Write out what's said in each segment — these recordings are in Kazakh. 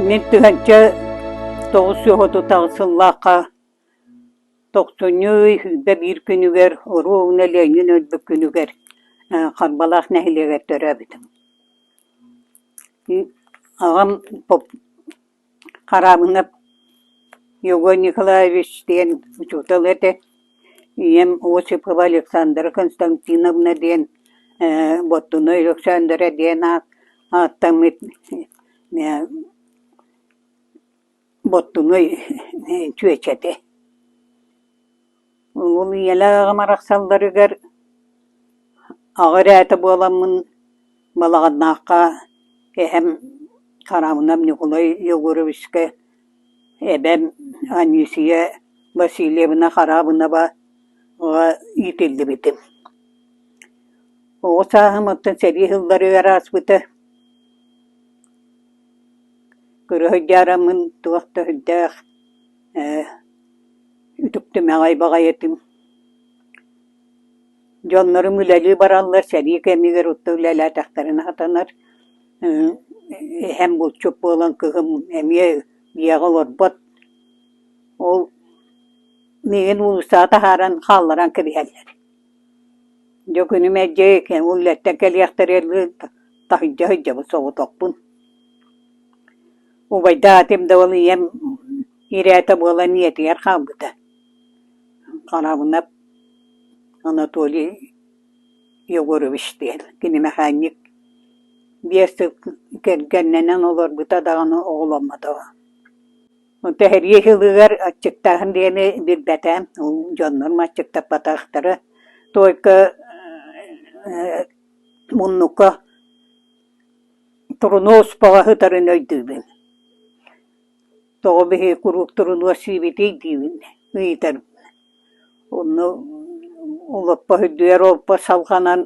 Мен түһэнчэ тоҕус юһоту таҕсыллаахха тохтонньуй хүлбэ биир күнүгэр оруоҕуна лэйҥин өлбүк күнүгэр харбалаах нэһилиэгэр төрөөбүтүм. Аҕам хараабыҥа Евгений Николаевич диэн учутал этэ, иэм Осипова Александра Константиновна диэн Боттуной Александра диэн ааттаммыт Боттуной чүэчэтэ. Ол иэлээҕэ марахсалларыгар аҕар ээтэ буоламмын балаҕаннаахха эһэм хараабынам Николай Егоровичка эбэм Анисия Васильевна хараабынаба итиллибитим. Оҕо сааһымыттан сэрии сылларыгар ааспыта кырыһыдьаараммын туохта хүддээх үтүктүмэҕэй баҕайытым. Дьоннорум үлэлии бараллар сэрии кэмигэр утта үлэлээтэхтэринэ хатанар эһэм булчуп буолан кыһым эмиэ биэҕэ олорбот ол миигин улусаа таһааран хаалларан кэбиһэллэр. Дьо күнүм эдьэ уллэттэн кэлиэхтэриэллы таһыдьа хыдьабыт соҕутохпун. Убайдаатым да ол иэм ирээtä буолан ниэтигэр хаалбыта. Хараабынап Анатолий Егорович диэн кинемеханик биэстэ кэргэннэнэн олорбута даҕаны оҕоломматаҕа. Онта хэрии сылыгар аччыктааһын диэни билбэтэм, ол дьоннор аччыктаппатаахтара только муннука турунуос паҕаһытарын өйдүүбүн. Тоҕо биһи курук турунуос сиибитий диибин ыйтар. Онно олоппа хүдүөр олпа салханан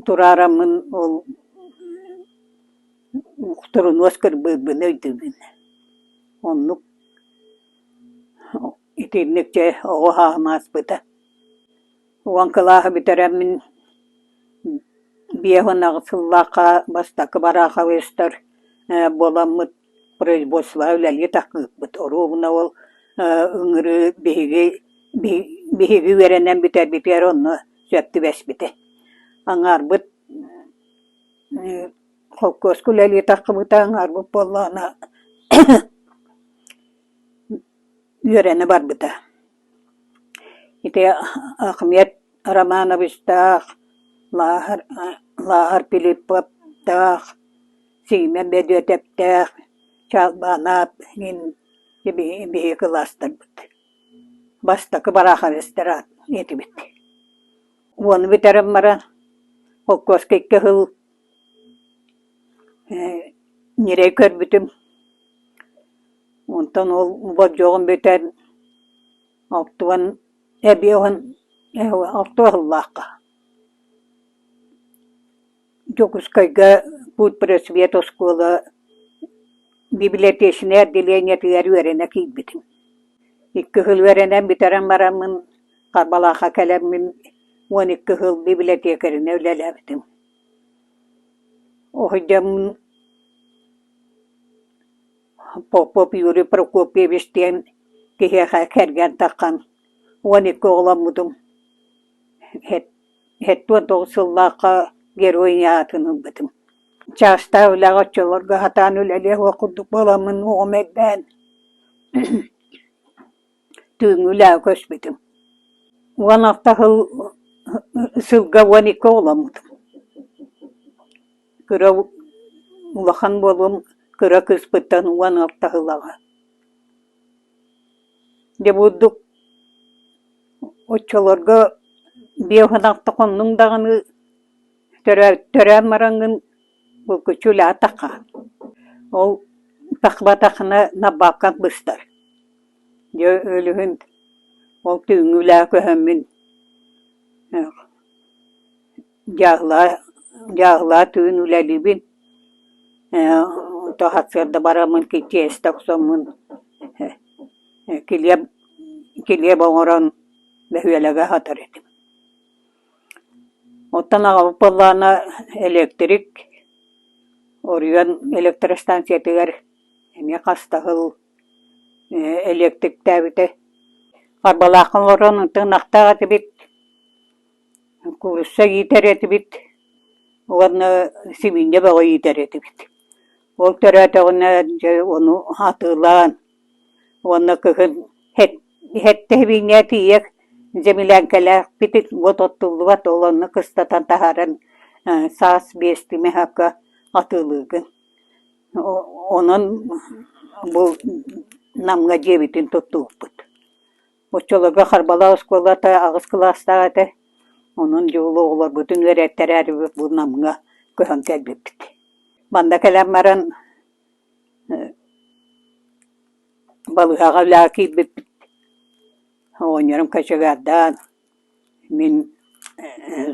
тураараммын ол турунуос кырбыыбын өйдүүбүн. Оннук итинникче оҕо хаамааспыта. Уон кылааһы бүтэрэммин биэһин аҕсыллаахха бастакы бараахабыстар боламмыт производство үлэлии тахкыыппыт. Оруоҕуна ол ыҥырыы биһиги үөрэнэн бүтэрбитигэр онно сөптүбэспите. Аҥаарбыт холкуоску үлэлии таххыбыта аҥаарбыт буоллаҕына үөрэни барбыта. Ити Ахмет Романовичтаах, Лахар Пилипповтаах, Симен Бедүөтэптаах, Чалбанаап гин биһи кылаастарбыт. Бастакы бараахабыстара этибит. Уону битерем бара холкуоска икки хыл нирэй көрбүтүм. Онтон ол боджоҕун бүтэн алтуан эбиэҕин алтуахыллаахха. Жокускайга путь просвет оскуола библиотечное отделение тыгар үөрэнэ киирбитим. Икки хыл үөрэнэн битерэн бараммын харбалаахха кэлэммин уон икки хыл библиотекарына үлэлээбитим. Оһуйдаммын Попов Юрий Прокопьевич диэн киһиэхэ кэргэн таххан уон икки оҕоломмутум. Хэттуон тоҕусыллаахха героин аатынылбытым. Чааста үлэҕэ оччолорго хатаан үлэлиэх уокурдук боламмын уоҕум эббээн тыыҥ үлэҕэ көспүтүм. Уон алта хыл сылга уон икки оҕоломмутум. Кыра улахан буолум кыра кыспыттан уон алта хылаҕа. Дебуддук оччолорго биэҕин алтахоннуҥ даҕаны төрөөн мараҥҥын булкучу үлэҕэ таххаан. Ол тахбатаххына набаапкан быстар. Дьö өлүһүн ол тыыҥ үлэҕэ көһөммүн дьааһылаа тыын үлэлибин тохатсыарда бараммын кичиэс тохсоммун килиэ боҥорон бэһүэлэгэ хатар этим. Оттан аҕабыт боллаана электрик Oryan elektrostansiyetiler, eme kastahıl, elektrik täbite. Karbalakın oranın tırnaktağı tibit, kurussa yiter etibit, onu siminge bağı yiter etibit. Ol töretağına onu hatırlan, onu kıhın hette binge tiyek, Cemilenkeler bitik ototulluvat olanı kıstatan taharan sas bestime hakka atılığın. Onun bu namga cebitin tuttuğuput. O çolaga harbala oskolata ağız klastağıda onun yolu olur bütün öğrettiler bu namga kıhan kelbipit. Banda kelamların balığa laki bipit. Oynarım kaçagardan, min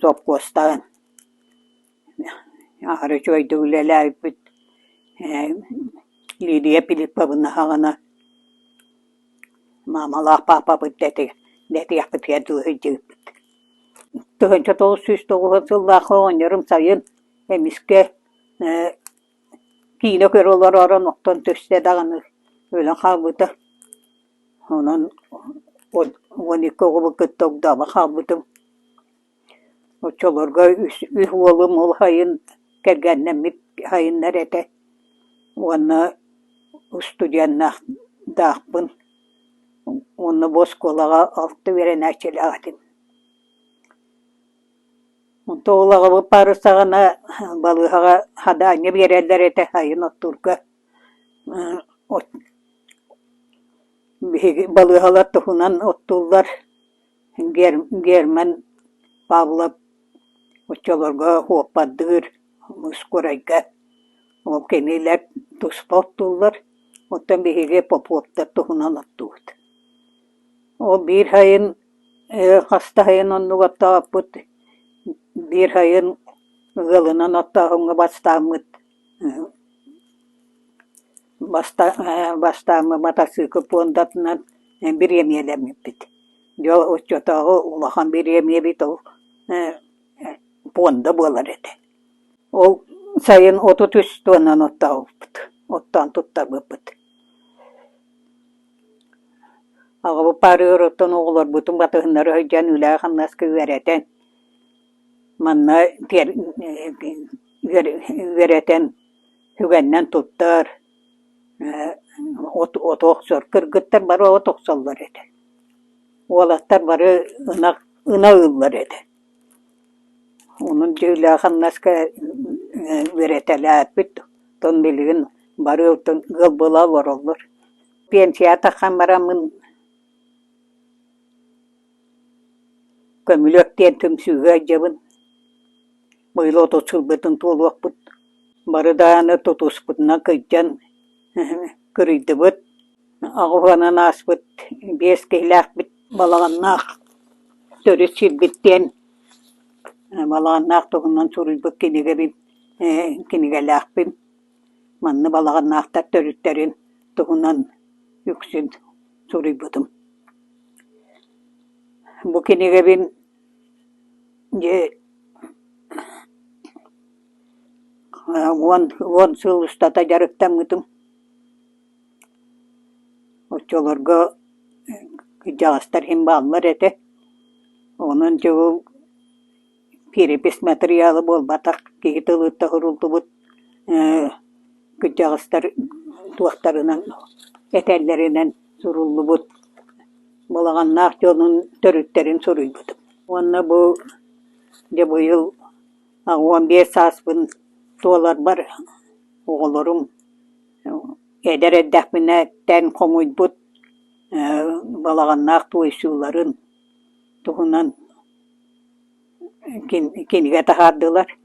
zopkostan, ahırı çoydu uleler bit, Lidiye Pilipav'ın hağına, mamalah papa bit deti yapıt yadığı cıbit. Tıhınca 909 yıllığı oynarım sayın, emiske, kine körüler ara noktan töste dağını, öyle kalbıdı. Onun 12 vakit da bakalım. O çolurga üç oğlum ol hayın kergenlemit hayın nerede? Onu studiyanna dağpın. Onu boskolağa altı veren açıladım. Toğlağa bu parısağına balığa hadanya verenler ete hayın oturga. Balığalar tohunan ottullar. Germen Pavlov uçalarga hopadır muskurayga. O keniler tuspotullar. Otan bihige popopta tohunan ottut. O bir hayın hasta hayın onu vataput. Bir hayın gılınan ottahunga bastamıt. Bastamı matası kupondatından bir yemeyelemipit. Jo uçotağı ulahan bir yemeyebit o ponda bolarete. O sayın 33 tonan ottağıpıt. Ottan tuttabıpıt. Ağa bu parı öğretten oğlar bütün batığınları hıcan ülağın naskı vereten. Manna vereten hügenden tuttar. Otoksor kırgıttar barı otoksallar ede. Oğlattar barı ına ığıllar ede. Onun cülağın naskı vereteler bit. Ton bilgin barı otun gılbıla var olur. Pensiya takhan baramın kömülökten tümsüge acabın. Böyle otosul bütün toluak bit. Barı dağını tutusputna kıycan kırıydı bit. Ağıfanan as bit. Beskihlak bit. Balağannak. Törüsül bitten. Balağannak tohundan surulbuk kinige bit. Kinige lak bit. Manlı balağannakta törütlerin tohundan yüksün surulbudum. Bu kinige bin on sıl ustata jarıktan mıdım. Oçolarga jağıstar hem bağlar ete. Onun çoğu piripis materyali bol batak kehitılıkta hırıldı bud. Jağıstar tuaktarından etellerinden suruldu bud. Balağannak yolun törütlerin surulbudum. Onunla bu yıl 15 saspın dolar var. Oğullarım eder eddekmine ten komuydbut. Balağannak tuğuşuların tuğunan kinige tahardılar.